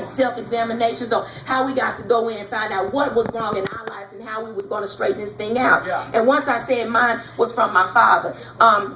self-examinations on how we got to go in and find out what was wrong in our lives and how we was going to straighten this thing out. And once I said mine was from my father,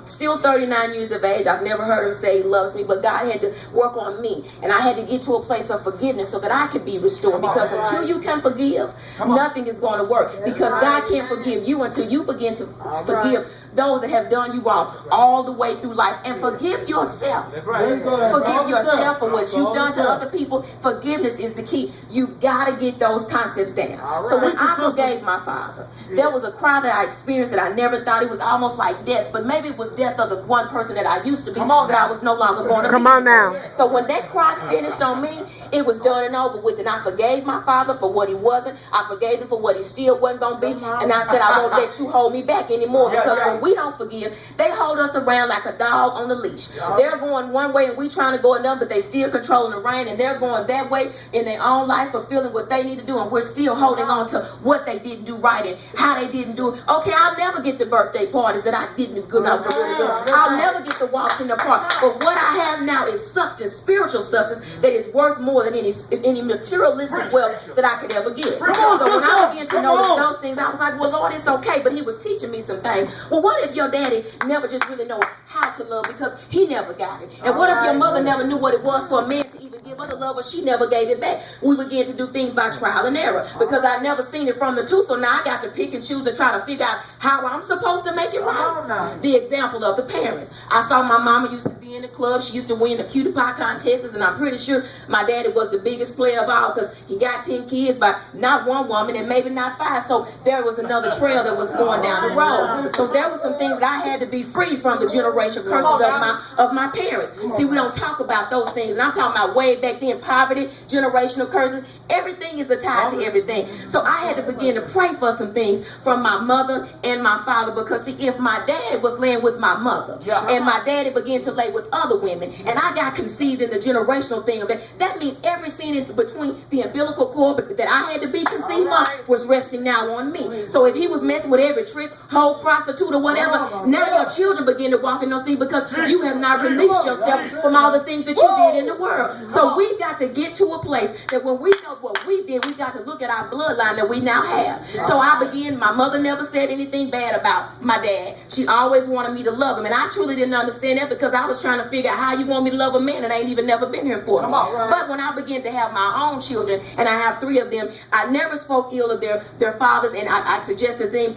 still 39 years of age, I've never heard him say he loves me, but God had to work on me, and I had to get to a place of forgiveness so that I could be restored, because until you can forgive, nothing is going to work, because God can't forgive you until you begin to forgive those that have done you wrong all the way through life, and forgive yourself. Forgive yourself for what you've done to other people. Forgiveness is the key. You've got to get those concepts down. So when I forgave my father, there was a cry that I experienced that I never thought. It was almost like death, but maybe it was death of the one person that I used to be, that I was no longer going to be. Come on now. So when that cry finished on me, it was done and over with, and I forgave my father for what he wasn't. I forgave him for what he still wasn't going to be, and I said, I won't let you hold me back anymore, because when we don't forgive, they hold us around like a dog on the leash. They're going one way and we trying to go another, but they still controlling the rein, and they're going that way in their own life, fulfilling what they need to do, and we're still holding on to what they didn't do right and how they didn't do it. Okay, I'll never get the birthday parties that I didn't do good enough for them to do. I'll never get the walks in the park, but what I have now is substance, spiritual substance, that is worth more than any materialistic wealth that I could ever get. So when I began to notice those things, I was like, well, Lord, it's okay, but he was teaching me some things. Well, what if your daddy never just really know how to love because he never got it? And what if your mother never knew what it was for a man to even give other love, or she never gave it back? We began to do things by trial and error, because I never seen it from the two, so now I got to pick and choose and try to figure out how I'm supposed to make it right. The example of the parents. I saw my mama used to be in the club. She used to win the cutie pie contests, and I'm pretty sure my daddy was the biggest player of all, because he got 10 kids by not one woman and maybe not 5. So there was another trail that was going down the road. So there were some things that I had to be free from, the generational curses of my parents. See, we don't talk about those things, and I'm talking about way back then, poverty, generational curses. Everything is tied to everything. So I had to begin to pray for some things from my mother and my father, because see, if my dad was laying with my mother and my daddy began to lay with other women, and I got conceived in the generational thing of that, that means every sin in between the umbilical cord that I had to be conceived of was resting now on me. So if he was messing with every trick, hoe, prostitute, or whatever, now your children begin to walk in those things, because you have not released yourself from all the things that you did in the world. So we've got to get to a place that when we know what we did, we got to look at our bloodline that we now have. So I began, my mother never said anything bad about my dad. She always wanted me to love him, and I truly didn't understand that, because I was trying to figure out how you want me to love a man that ain't even never been here for me. But when I began to have my own children, and I have 3 of them, I never spoke ill of their fathers, and I suggested things